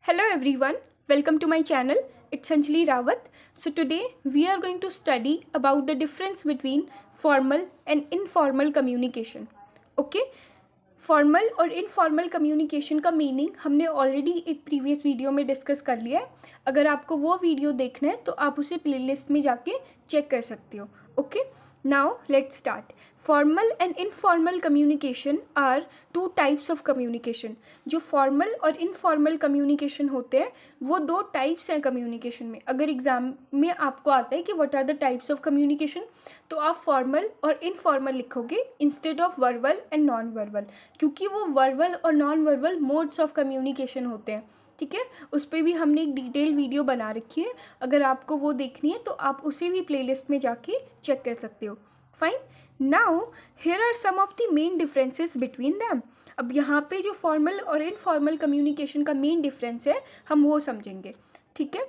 Hello everyone, welcome to my channel. It's Anjali Rawat. So today we are going to study about the difference between formal and informal communication. Okay? Formal और informal communication का meaning हमने already एक previous video में discuss कर लिया है. अगर आपको वो वीडियो देखना है तो आप उसे प्लेलिस्ट में जाके चेक कर सकते हो. Okay, now let's start. Formal and informal communication are two types of communication. जो फॉर्मल और इनफॉर्मल कम्युनिकेशन होते हैं वो दो टाइप्स हैं कम्युनिकेशन में. अगर एग्जाम में आपको आता है कि what are the types of communication, तो आप फॉर्मल और इनफॉर्मल लिखोगे instead of verbal and non verbal, क्योंकि वो वर्बल और non verbal modes of communication होते हैं. ठीक है, उस पर भी हमने एक डिटेल वीडियो बना रखी है. अगर आपको वो देखनी है तो आप उसे भी प्लेलिस्ट में जाके चेक कर सकते हो. Fine. Now here are some of the main differences between them. अब यहाँ पे जो फॉर्मल और इनफॉर्मल कम्युनिकेशन का मेन डिफरेंस है हम वो समझेंगे. ठीक है,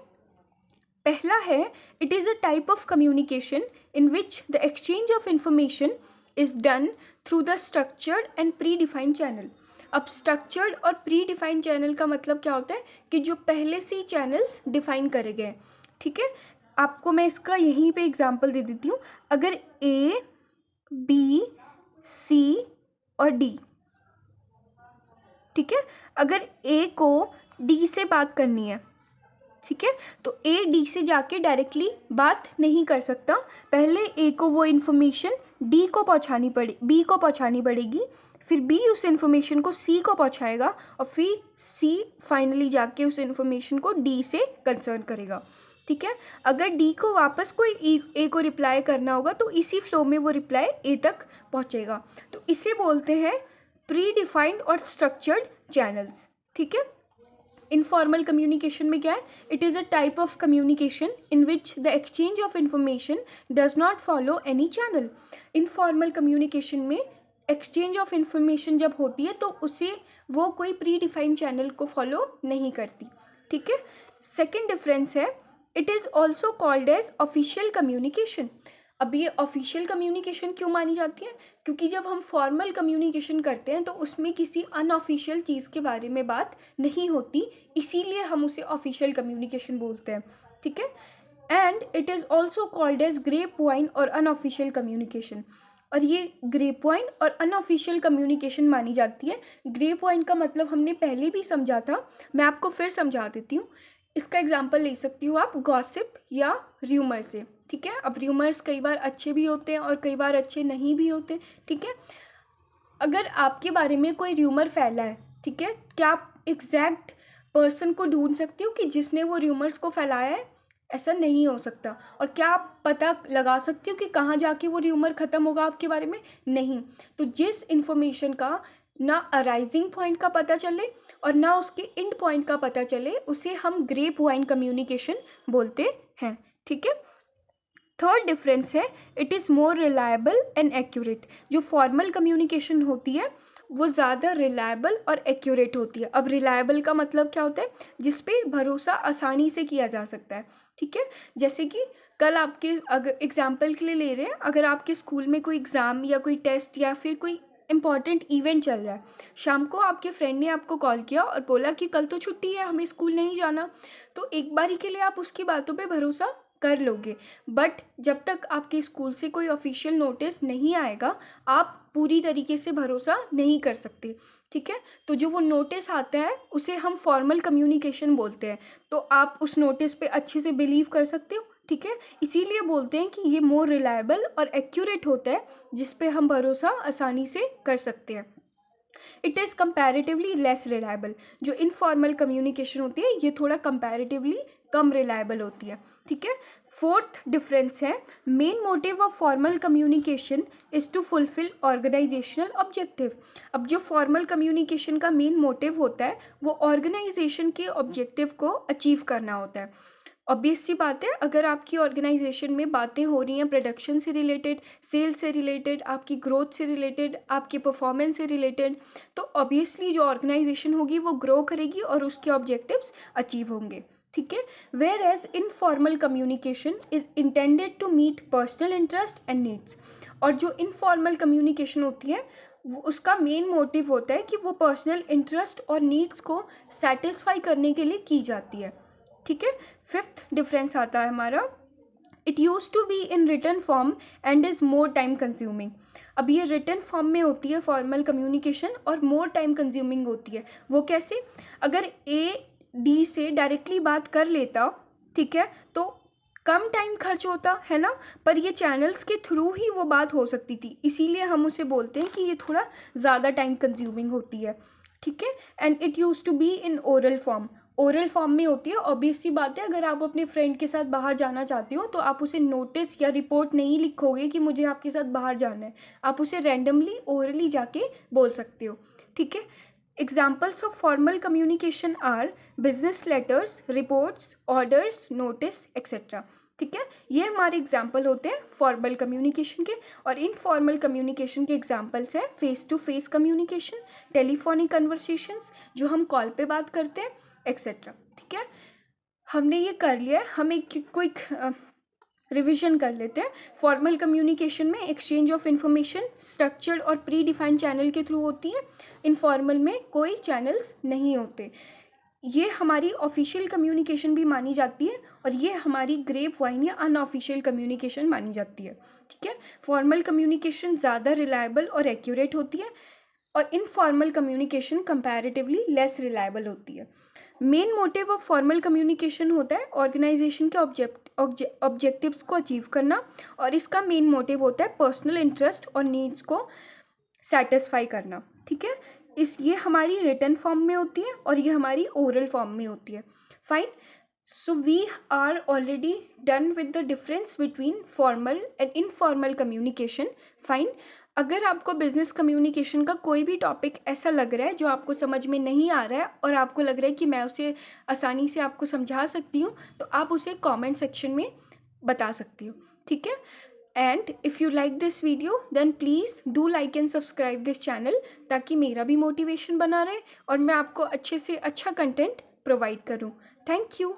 पहला है it is a type of communication in which the exchange of information is done through the structured and predefined channel. अब स्ट्रक्चर्ड और प्री डिफाइंड चैनल का मतलब क्या होता है कि जो पहले से ही चैनल्स डिफाइन करे गए हैं. ठीक है, आपको मैं इसका यहीं पे एग्जांपल दे देती हूँ. अगर ए, बी, सी और डी, ठीक है, अगर ए को डी से बात करनी है, ठीक है, तो ए डी से जाके डायरेक्टली बात नहीं कर सकता. पहले ए को वो इन्फॉर्मेशन डी को पहुंचानी बी को पहुंचानी पड़ेगी, फिर बी उस इन्फॉर्मेशन को सी को पहुंचाएगा और फिर सी फाइनली जाके उस इन्फॉर्मेशन को डी से कंसर्न करेगा. ठीक है, अगर डी को वापस कोई ए को रिप्लाई करना होगा तो इसी फ्लो में वो रिप्लाई ए तक पहुंचेगा. तो इसे बोलते हैं प्री डिफाइंड और स्ट्रक्चर्ड चैनल्स. ठीक है, इनफॉर्मल कम्युनिकेशन में क्या है, it is a type of communication in which the exchange of information does not follow any channel. Informal communication में एक्सचेंज ऑफ इंफॉर्मेशन जब होती है तो उसे वो कोई प्री डिफाइंड चैनल को फॉलो नहीं करती. ठीक है, सेकेंड डिफरेंस है it is also called as official communication. अब ये ऑफिशियल कम्युनिकेशन क्यों मानी जाती है, क्योंकि जब हम फॉर्मल कम्युनिकेशन करते हैं तो उसमें किसी अनऑफिशियल चीज़ के बारे में बात नहीं होती, इसीलिए हम उसे ऑफिशियल कम्युनिकेशन बोलते हैं. ठीक है, and it is also called as grey point और अनऑफिशियल कम्युनिकेशन. और ये ग्रे पॉइंट और अनऑफिशियल कम्युनिकेशन मानी जाती है. ग्रे पॉइंट का मतलब हमने पहले भी समझा था, मैं आपको फिर समझा देती हूँ. इसका एग्जाम्पल ले सकती हो आप गॉसिप या र्यूमर से. ठीक है, अब र्यूमर्स कई बार अच्छे भी होते हैं और कई बार अच्छे नहीं भी होते. ठीक है, अगर आपके बारे में कोई र्यूमर फैला है, ठीक है, क्या आप एग्जैक्ट पर्सन को ढूंढ सकते हो कि जिसने वो र्यूमर्स को फैलाया है? ऐसा नहीं हो सकता. और क्या आप पता लगा सकते हो कि कहाँ जाके वो र्यूमर ख़त्म होगा आपके बारे में? नहीं. तो जिस इन्फॉर्मेशन का ना अराइजिंग पॉइंट का पता चले और ना उसके एंड पॉइंट का पता चले उसे हम ग्रे पॉइंट कम्युनिकेशन बोलते हैं. ठीक है, थर्ड डिफरेंस है it is more reliable and accurate. जो फॉर्मल कम्युनिकेशन होती है वो ज़्यादा रिलायबल और एक्यूरेट होती है. अब रिलायबल का मतलब क्या होता है, जिस पे भरोसा आसानी से किया जा सकता है. ठीक है, जैसे कि कल आपके, अगर एग्जाम्पल के लिए ले रहे हैं, अगर आपके स्कूल में कोई एग्ज़ाम या कोई टेस्ट या फिर कोई इंपॉर्टेंट इवेंट चल रहा है, शाम को आपके फ्रेंड ने आपको कॉल किया और बोला कि कल तो छुट्टी है, हमें स्कूल नहीं जाना, तो एक बारी के लिए आप उसकी बातों पे भरोसा कर लोगे. बट जब तक आपके स्कूल से कोई ऑफिशियल नोटिस नहीं आएगा आप पूरी तरीके से भरोसा नहीं कर सकते. ठीक है, तो जो वो नोटिस आता है उसे हम फॉर्मल कम्युनिकेशन बोलते हैं. तो आप उस नोटिस पे अच्छे से बिलीव कर सकते हो. ठीक है, इसीलिए बोलते हैं कि ये मोर रिलायबल और एक्यूरेट होता है, जिस पे हम भरोसा आसानी से कर सकते हैं. It is comparatively less reliable. जो इनफॉर्मल कम्युनिकेशन होती है ये थोड़ा कंपैरेटिवली कम रिलायबल होती है. ठीक है, फोर्थ डिफरेंस है main motive of formal communication is to fulfil organisational objective. अब जो फॉर्मल कम्युनिकेशन का मेन मोटिव होता है वो ऑर्गेनाइजेशन के ऑब्जेक्टिव को अचीव करना होता है. ऑब्वियस सी बात है, अगर आपकी ऑर्गेनाइजेशन में बातें हो रही हैं प्रोडक्शन से रिलेटेड, सेल्स से रिलेटेड, आपकी ग्रोथ से रिलेटेड, आपके परफॉर्मेंस से रिलेटेड, तो ऑब्वियसली जो ऑर्गेनाइजेशन होगी वो ग्रो करेगी और उसके ऑब्जेक्टिव्स अचीव होंगे. ठीक है, whereas informal communication is intended to meet personal interest and needs. और जो इनफॉर्मल कम्युनिकेशन होती है उसका मेन मोटिव होता है कि वो पर्सनल इंटरेस्ट और नीड्स को सेटिस्फाई करने के लिए की जाती है। ठीक है, फिफ्थ डिफरेंस आता है हमारा, it use to be in written form and is more time consuming. अब ये रिटन फॉर्म में होती है फॉर्मल कम्युनिकेशन और मोर टाइम कंज्यूमिंग होती है। वो कैसे? अगर ए डी से डायरेक्टली बात कर लेता, ठीक है, तो कम टाइम खर्च होता है ना, पर ये चैनल्स के थ्रू ही वो बात हो सकती थी, इसीलिए हम उसे बोलते हैं कि ये थोड़ा ज़्यादा टाइम कंज्यूमिंग होती है। ठीक है, and it use to be in oral form. Oral form में होती है। ऑब्वियस सी बात है, अगर आप अपने फ्रेंड के साथ बाहर जाना चाहते हो तो आप उसे नोटिस या रिपोर्ट नहीं लिखोगे कि मुझे आपके साथ बाहर जाना है, आप उसे रैंडमली ओरली जाके बोल सकते हो। ठीक है, examples of formal communication are business letters, reports, orders, notice etcetera. ठीक है, ये हमारे एग्जाम्पल होते हैं फॉर्मल कम्युनिकेशन के। और इनफॉर्मल कम्युनिकेशन के एग्जाम्पल्स हैं face to face communication, telephonic conversations जो हम कॉल पे बात करते हैं, एक्सेट्रा। ठीक है, हमने ये कर लिया है, हम एक क्विक रिविजन कर लेते हैं। फॉर्मल कम्युनिकेशन में एक्सचेंज ऑफ इंफॉर्मेशन स्ट्रक्चर्ड और प्री डिफाइंड चैनल के थ्रू होती है। इनफॉर्मल में कोई चैनल्स नहीं होते। ये हमारी ऑफिशियल कम्युनिकेशन भी मानी जाती है और ये हमारी ग्रेप वाइन या अनऑफिशियल कम्युनिकेशन मानी जाती है। ठीक है, फॉर्मल कम्युनिकेशन ज़्यादा रिलायबल और एक्यूरेट होती है और informal communication comparatively less reliable होती है। Main motive of formal communication होता है ऑर्गेनाइजेशन के ऑब्जेक्टिव्स को अचीव करना, और इसका मेन मोटिव होता है पर्सनल इंटरेस्ट और नीड्स को सेटिस्फाई करना। ठीक है, ये हमारी रिटन फॉर्म में होती है और ये हमारी ओरल फॉर्म में होती है। Fine, so we are already done with the difference between formal and informal communication. Fine, अगर आपको बिजनेस कम्युनिकेशन का कोई भी टॉपिक ऐसा लग रहा है जो आपको समझ में नहीं आ रहा है और आपको लग रहा है कि मैं उसे आसानी से आपको समझा सकती हूँ, तो आप उसे कमेंट सेक्शन में बता सकती हो। ठीक है, and if you like this video then please do like and subscribe this channel, ताकि मेरा भी मोटिवेशन बना रहे और मैं आपको अच्छे से अच्छा कंटेंट प्रोवाइड करूँ। Thank you.